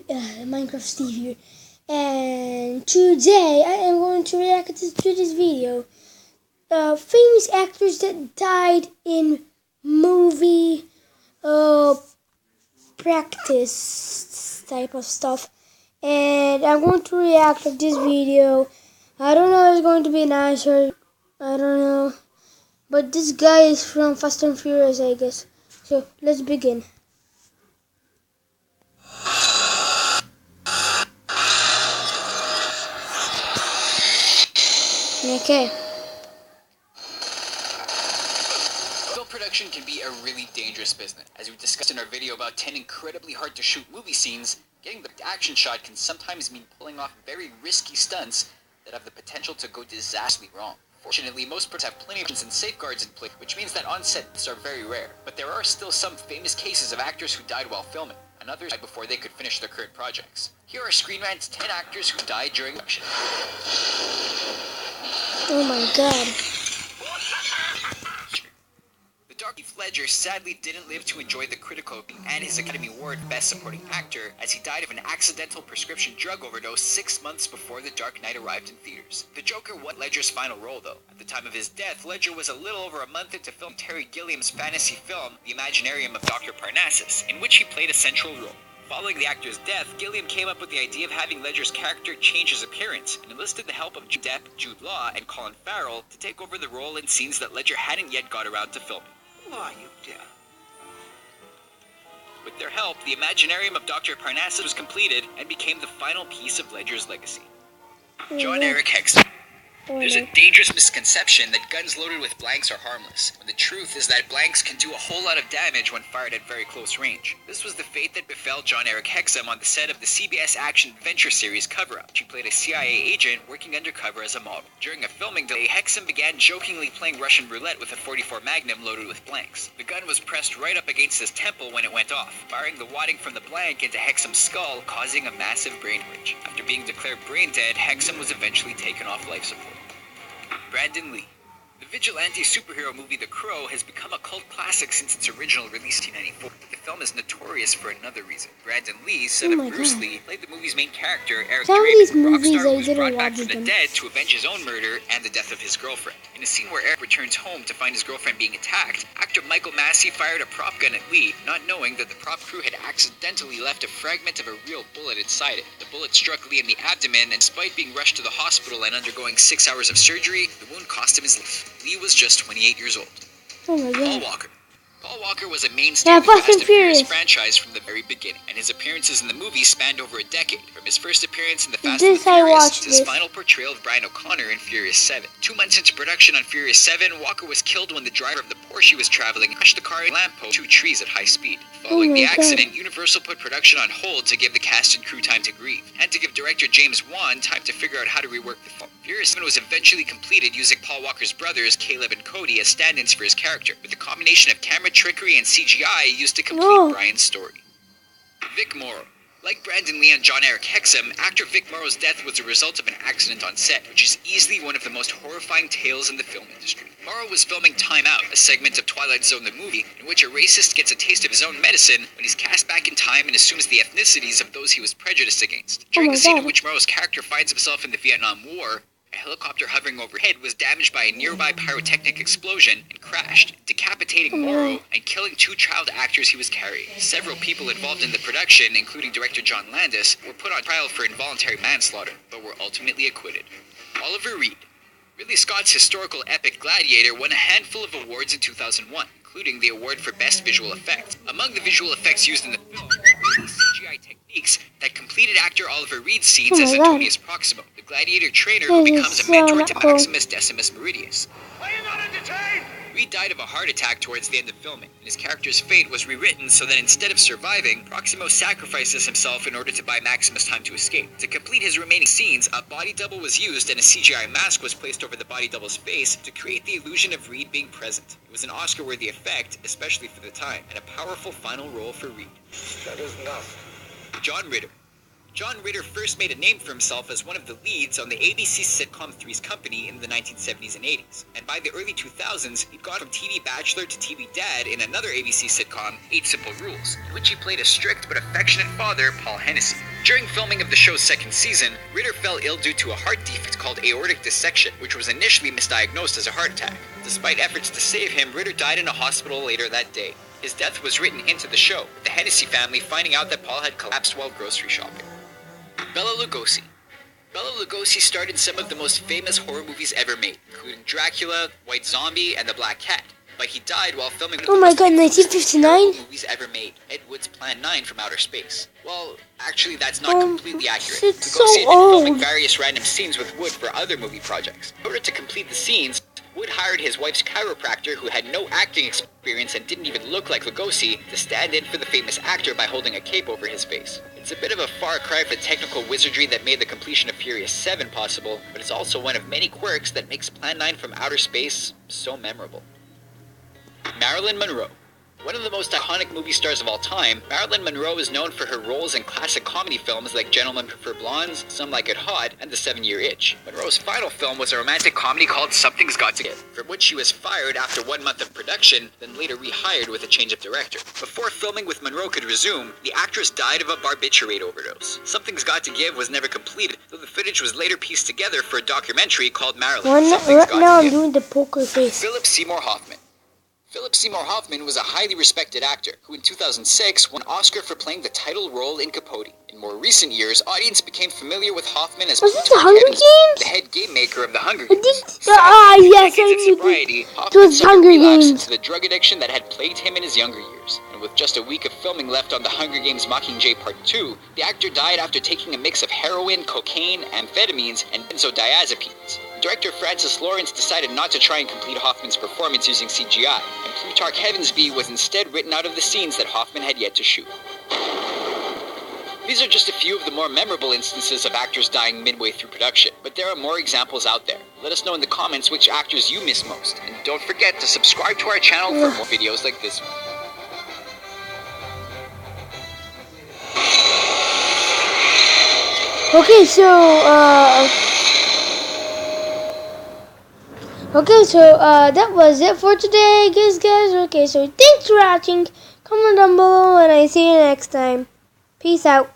Minecraft Steve here, and today I am going to react to this video. Famous actors that died in movie practice type of stuff, and I'm going to react to this video. I don't know if it's going to be nice or I don't know, but this guy is from Fast and Furious, I guess. So let's begin. Okay. Film production can be a really dangerous business. As we discussed in our video about 10 incredibly hard to shoot movie scenes, getting the action shot can sometimes mean pulling off very risky stunts that have the potential to go disastrously wrong. Fortunately, most productions have plenty of and safeguards in place, which means that on-sets are very rare. But there are still some famous cases of actors who died while filming, and others died before they could finish their current projects. Here are Screen Rant's 10 actors who died during production. Oh my god. The Dark Heath Ledger sadly didn't live to enjoy the critical and his Academy Award Best Supporting Actor, as he died of an accidental prescription drug overdose 6 months before The Dark Knight arrived in theaters. The Joker won Ledger's final role, though. At the time of his death, Ledger was a little over a month into filming Terry Gilliam's fantasy film, The Imaginarium of Dr. Parnassus, in which he played a central role. Following the actor's death, Gilliam came up with the idea of having Ledger's character change his appearance, and enlisted the help of Depp, Jude Law, and Colin Farrell to take over the role in scenes that Ledger hadn't yet got around to filming. Who are you, dear? With their help, the Imaginarium of Dr. Parnassus was completed and became the final piece of Ledger's legacy. John Eric Hexum. There's a dangerous misconception that guns loaded with blanks are harmless, when the truth is that blanks can do a whole lot of damage when fired at very close range. This was the fate that befell John Eric Hexum on the set of the CBS action adventure series Cover Up. He played a CIA agent working undercover as a model. During a filming delay, Hexum began jokingly playing Russian roulette with a .44 Magnum loaded with blanks. The gun was pressed right up against his temple when it went off, firing the wadding from the blank into Hexum's skull, causing a massive brain hemorrhage. After being declared brain dead, Hexum was eventually taken off life support. Brandon Lee. The vigilante superhero movie The Crow has become a cult classic since its original release in 1994. The film is notorious for another reason. Brandon Lee, son of Bruce Lee, played the movie's main character, Eric Draven, a rock star who was brought back from the dead to avenge his own murder and the death of his girlfriend. In a scene where Eric returns home to find his girlfriend being attacked, actor Michael Massey fired a prop gun at Lee, not knowing that the prop crew had accidentally left a fragment of a real bullet inside it. The bullet struck Lee in the abdomen, and despite being rushed to the hospital and undergoing 6 hours of surgery, the wound cost him his life. Lee was just 28 years old. Oh my god. Paul Walker. Paul Walker was a mainstay of the Fast and Furious franchise from the very beginning, and his appearances in the movie spanned over a decade, from his first appearance in the Fast and the Furious to his final portrayal of Brian O'Connor in Furious 7. 2 months into production on Furious 7, Walker was killed when the driver of the Porsche he was traveling crashed the car in a lamppost 2 trees at high speed. Following the accident, Universal put production on hold to give the cast and crew time to grieve, and to give director James Wan time to figure out how to rework the film. Furious 7 was eventually completed using Paul Walker's brothers, Caleb and Cody, as stand-ins for his character, with a combination of camera trickery and CGI used to complete Brian's story. Vic Morrow. Like Brandon Lee and John Eric Hexum, actor Vic Morrow's death was a result of an accident on set, which is easily one of the most horrifying tales in the film industry. Morrow was filming Time Out, a segment of Twilight Zone the movie, in which a racist gets a taste of his own medicine when he's cast back in time and assumes the ethnicities of those he was prejudiced against. During the scene in which Morrow's character finds himself in the Vietnam War, a helicopter hovering overhead was damaged by a nearby pyrotechnic explosion and crashed, decapitating Morrow and killing 2 child actors he was carrying. Several people involved in the production, including director John Landis, were put on trial for involuntary manslaughter, but were ultimately acquitted. Oliver Reed. Ridley Scott's historical epic Gladiator won a handful of awards in 2001, including the award for Best Visual Effects. Among the visual effects used in the film were CGI techniques that completed actor Oliver Reed's scenes as Antonius Proximo, the gladiator trainer who becomes a mentor to Maximus Decimus Meridius. Are you not entertained? Reed died of a heart attack towards the end of filming, and his character's fate was rewritten so that instead of surviving, Proximo sacrifices himself in order to buy Maximus time to escape. To complete his remaining scenes, a body double was used and a CGI mask was placed over the body double's face to create the illusion of Reed being present. It was an Oscar-worthy effect, especially for the time, and a powerful final role for Reed. That is enough. John Ritter. John Ritter first made a name for himself as one of the leads on the ABC sitcom Three's Company in the 1970s and 80s, and by the early 2000s, he'd gone from TV Bachelor to TV Dad in another ABC sitcom, 8 Simple Rules, in which he played a strict but affectionate father, Paul Hennessy. During filming of the show's second season, Ritter fell ill due to a heart defect called aortic dissection, which was initially misdiagnosed as a heart attack. Despite efforts to save him, Ritter died in a hospital later that day. His death was written into the show, with the Hennessy family finding out that Paul had collapsed while grocery shopping. Bela Lugosi. Bela Lugosi starred in some of the most famous horror movies ever made, including Dracula, White Zombie, and The Black Cat. But he died while filming one of the most 1959 movies ever made, Ed Wood's Plan 9 from Outer Space. Well, actually that's not completely accurate. It's Lugosi so had been filming old. various random scenes with Wood for other movie projects. In order to complete the scenes, Wood hired his wife's chiropractor, who had no acting experience and didn't even look like Lugosi, to stand in for the famous actor by holding a cape over his face. It's a bit of a far cry from the technical wizardry that made the completion of Furious 7 possible, but it's also one of many quirks that makes Plan 9 from Outer Space so memorable. Marilyn Monroe. One of the most iconic movie stars of all time, Marilyn Monroe is known for her roles in classic comedy films like Gentlemen Prefer Blondes, Some Like It Hot, and The 7-Year Itch. Monroe's final film was a romantic comedy called Something's Got to Give, from which she was fired after 1 month of production, then later rehired with a change of director. Before filming with Monroe could resume, the actress died of a barbiturate overdose. Something's Got to Give was never completed, though the footage was later pieced together for a documentary called Marilyn. Right now I'm doing the poker face. Philip Seymour Hoffman. Philip Seymour Hoffman was a highly respected actor who in 2006 won an Oscar for playing the title role in Capote. In more recent years, audience became familiar with Hoffman as Was this the Hunger Games? The head game maker of the Hunger I Games. think, yes, I knew it was Hunger Games. Into the drug addiction that had plagued him in his younger years. And with just a week of filming left on the Hunger Games Mockingjay Part 2, the actor died after taking a mix of heroin, cocaine, amphetamines, and benzodiazepines. Director Francis Lawrence decided not to try and complete Hoffman's performance using CGI, and Plutarch Heavensbee was instead written out of the scenes that Hoffman had yet to shoot. These are just a few of the more memorable instances of actors dying midway through production, but there are more examples out there. Let us know in the comments which actors you miss most, and don't forget to subscribe to our channel for more videos like this one. Okay, so that was it for today, guys. Okay, so thanks for watching. Comment down below, and I see you next time. Peace out.